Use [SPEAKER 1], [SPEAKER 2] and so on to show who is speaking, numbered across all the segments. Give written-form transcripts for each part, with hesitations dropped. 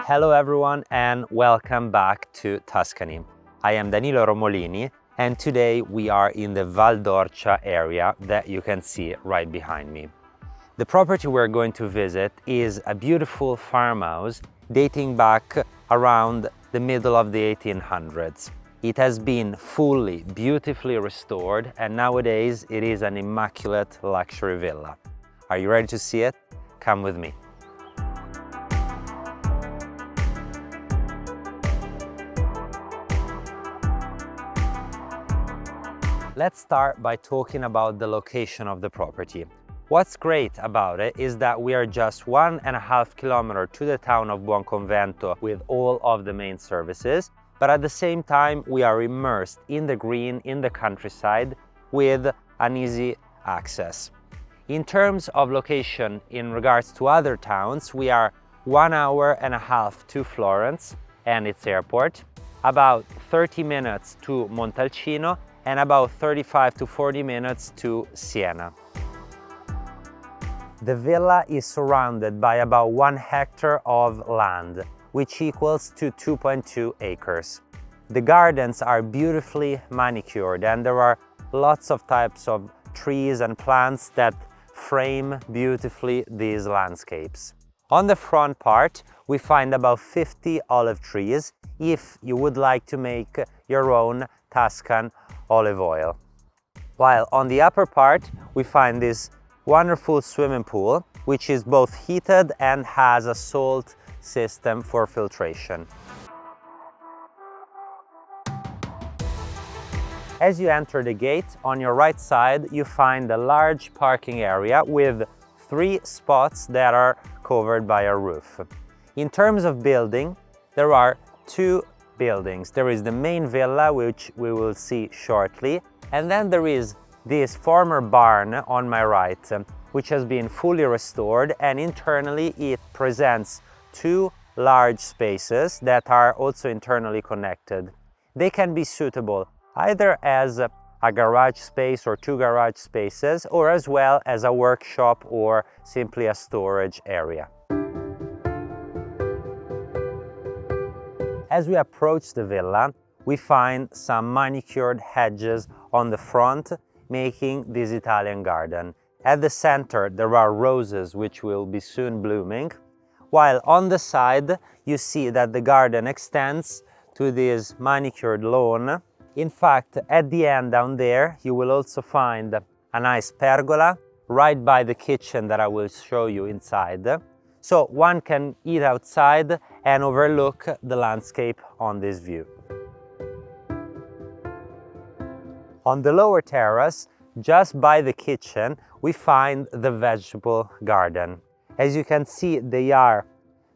[SPEAKER 1] Hello everyone and welcome back to Tuscany. I am Danilo Romolini and today we are in the Val d'Orcia area that you can see right behind me. The property we're going to visit is a beautiful farmhouse dating back around the middle of the 1800s. It has been fully, beautifully restored and nowadays it is an immaculate luxury villa. Are you ready to see it? Come with me. Let's start by talking about the location of the property. What's great about it is that we are just 1.5 kilometers to the town of Buonconvento with all of the main services, but at the same time we are immersed in the green, in the countryside with an easy access. In terms of location in regards to other towns, we are 1.5 hours to Florence and its airport, about 30 minutes to Montalcino, and about 35 to 40 minutes to Siena. The villa is surrounded by about 1 hectare of land, which equals to 2.2 acres. The gardens are beautifully manicured and there are lots of types of trees and plants that frame beautifully these landscapes. On the front part, we find about 50 olive trees if you would like to make your own Tuscan olive oil. While on the upper part, we find this wonderful swimming pool, which is both heated and has a salt system for filtration. As you enter the gate, on your right side, you find a large parking area with 3 spots that are covered by a roof. In terms of building, there are 2 buildings. There is the main villa, which we will see shortly, and then there is this former barn on my right, which has been fully restored, and internally it presents 2 large spaces that are also internally connected. They can be suitable either as a garage space or 2 garage spaces, or as well as a workshop or simply a storage area. As we approach the villa, we find some manicured hedges on the front, making this Italian garden. At the center, there are roses which will be soon blooming, while on the side, you see that the garden extends to this manicured lawn. In fact, at the end down there, you will also find a nice pergola right by the kitchen that I will show you inside. So one can eat outside and overlook the landscape on this view. On the lower terrace, just by the kitchen, we find the vegetable garden. As you can see, they are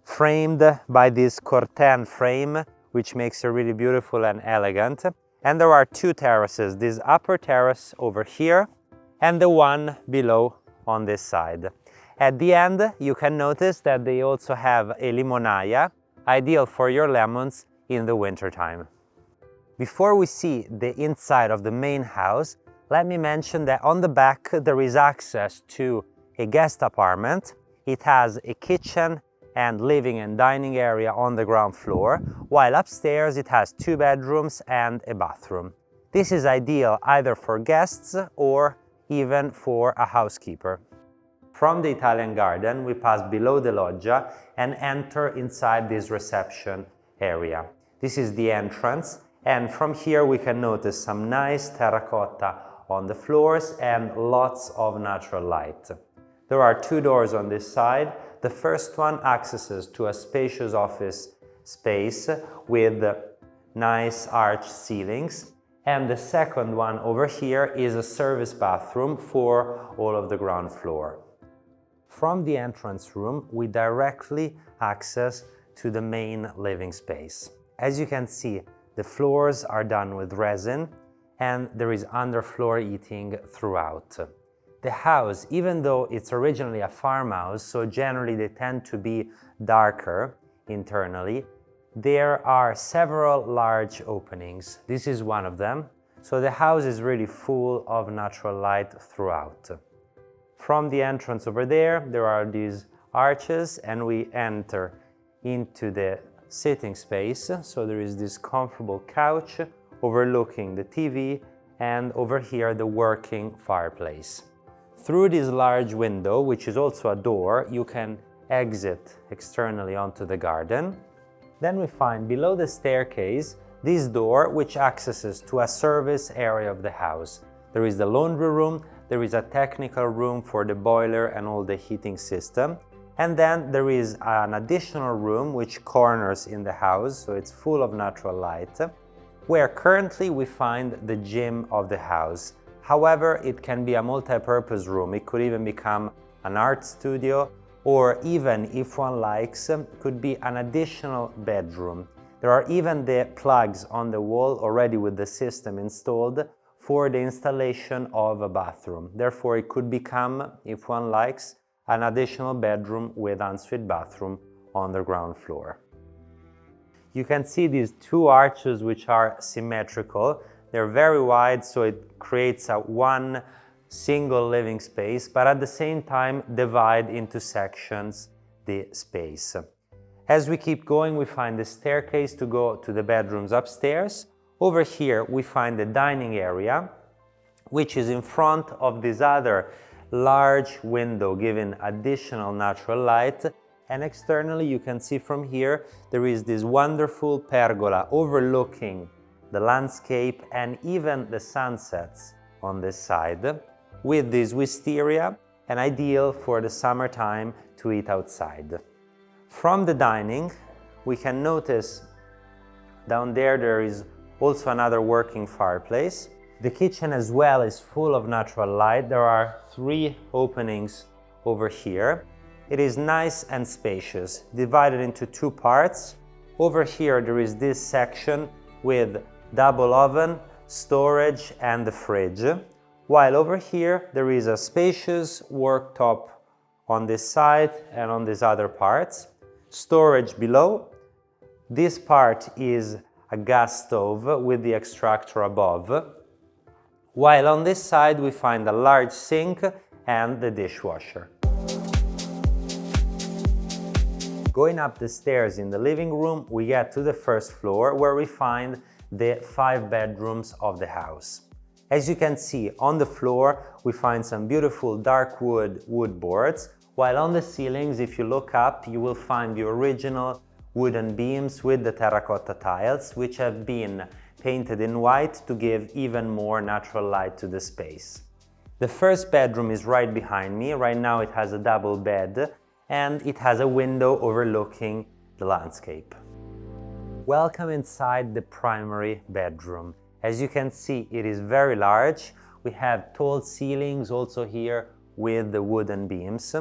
[SPEAKER 1] framed by this corten frame, which makes it really beautiful and elegant. And there are 2 terraces, this upper terrace over here and the one below on this side. At the end, you can notice that they also have a limonaia, ideal for your lemons in the wintertime. Before we see the inside of the main house, let me mention that on the back there is access to a guest apartment. It has a kitchen and living and dining area on the ground floor, while upstairs it has 2 bedrooms and a bathroom. This is ideal either for guests or even for a housekeeper. From the Italian garden, we pass below the loggia and enter inside this reception area. This is the entrance, and from here we can notice some nice terracotta on the floors and lots of natural light. There are 2 doors on this side. The first one accesses to a spacious office space with nice arched ceilings, and the second one over here is a service bathroom for all of the ground floor. From the entrance room, we directly access to the main living space. As you can see, the floors are done with resin and there is underfloor heating throughout. The house, even though it's originally a farmhouse, so generally they tend to be darker internally, there are several large openings. This is one of them. So the house is really full of natural light throughout. From the entrance over there, there are these arches and we enter into the sitting space. So there is this comfortable couch overlooking the TV, and over here the working fireplace. Through this large window, which is also a door, you can exit externally onto the garden. Then we find below the staircase this door which accesses to a service area of the house. There is the laundry room, there is a technical room for the boiler and all the heating system, and then there is an additional room which corners in the house, so it's full of natural light, where currently we find the gym of the house. However, it can be a multi-purpose room. It could even become an art studio, or even, if one likes, could be an additional bedroom. There are even the plugs on the wall already with the system installed for the installation of a bathroom. Therefore, it could become, if one likes, an additional bedroom with ensuite bathroom on the ground floor. You can see these two arches which are symmetrical. They're very wide, so it creates one single living space, but at the same time divide into sections the space. As we keep going, we find the staircase to go to the bedrooms upstairs. Over here we find the dining area, which is in front of this other large window giving additional natural light, and externally you can see from here there is this wonderful pergola overlooking the landscape and even the sunsets on this side, with this wisteria, and ideal for the summertime to eat outside. From the dining, we can notice down there is also another working fireplace. The kitchen as well is full of natural light. There are 3 openings over here. It is nice and spacious, divided into 2 parts. Over here there is this section with double oven, storage and the fridge, while over here there is a spacious worktop on this side and on these other parts. Storage below. This part is a gas stove with the extractor above, while on this side we find a large sink and the dishwasher. Going up the stairs in the living room, we get to the first floor where we find the 5 bedrooms of the house. As you can see, on the floor we find some beautiful dark wood boards, while on the ceilings, if you look up, you will find the original wooden beams with the terracotta tiles, which have been painted in white to give even more natural light to the space. The first bedroom is right behind me. Right now it has a double bed and it has a window overlooking the landscape. Welcome inside the primary bedroom. As you can see, it is very large. We have tall ceilings also here with the wooden beams.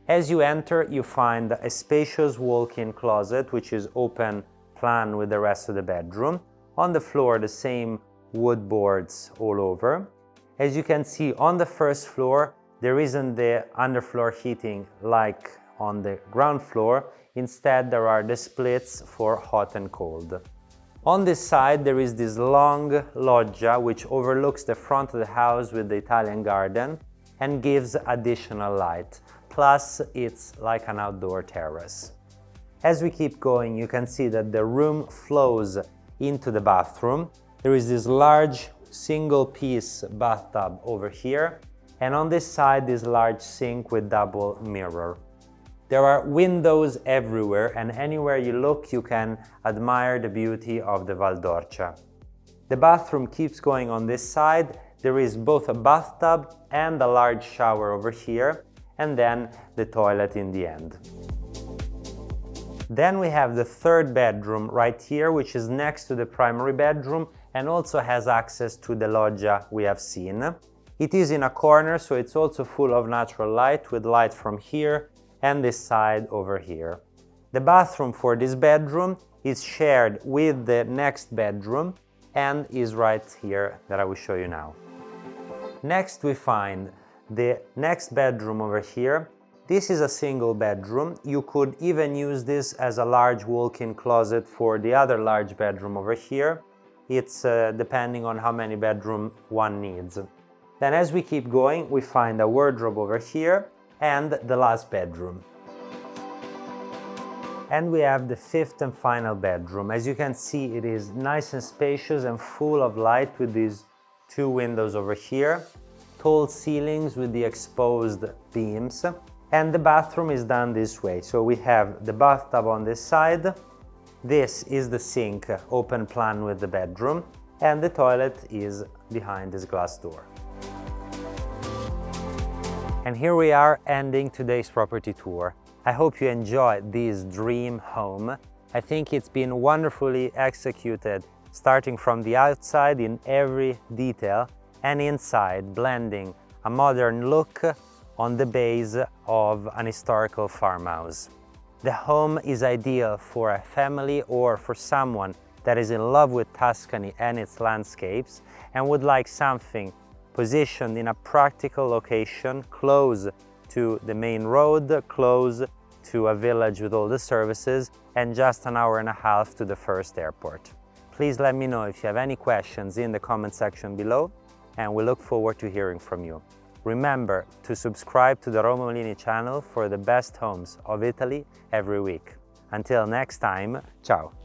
[SPEAKER 1] As you enter, you find a spacious walk-in closet, which is open plan with the rest of the bedroom. On the floor, the same wood boards all over. As you can see, on the first floor, there isn't the underfloor heating like on the ground floor. Instead, there are the splits for hot and cold. On this side, there is this long loggia which overlooks the front of the house with the Italian garden and gives additional light. Plus, it's like an outdoor terrace. As we keep going, you can see that the room flows into the bathroom. There is this large single-piece bathtub over here, and on this side, this large sink with double mirror. There are windows everywhere, and anywhere you look, you can admire the beauty of the Val d'Orcia. The bathroom keeps going on this side. There is both a bathtub and a large shower over here, and then the toilet in the end. Then we have the third bedroom right here, which is next to the primary bedroom and also has access to the loggia we have seen. It is in a corner, so it's also full of natural light, with light from here and this side over here. The bathroom for this bedroom is shared with the next bedroom and is right here that I will show you now. Next we find the next bedroom over here. This is a single bedroom. You could even use this as a large walk-in closet for the other large bedroom over here. It's depending on how many bedrooms one needs. Then as we keep going, we find a wardrobe over here and the last bedroom. And we have the fifth and final bedroom. As you can see, it is nice and spacious and full of light with these two windows over here, tall ceilings with the exposed beams, and the bathroom is done this way. So we have the bathtub on this side, this is the sink, open plan with the bedroom, and the toilet is behind this glass door. And here we are ending today's property tour. I hope you enjoyed this dream home. I think it's been wonderfully executed, starting from the outside in every detail and inside, blending a modern look on the base of an historical farmhouse. The home is ideal for a family or for someone that is in love with Tuscany and its landscapes and would like something positioned in a practical location, close to the main road, close to a village with all the services, and just an hour and a half to the first airport. Please let me know if you have any questions in the comment section below, and we look forward to hearing from you. Remember to subscribe to the Roma Molini channel for the best homes of Italy every week. Until next time, ciao!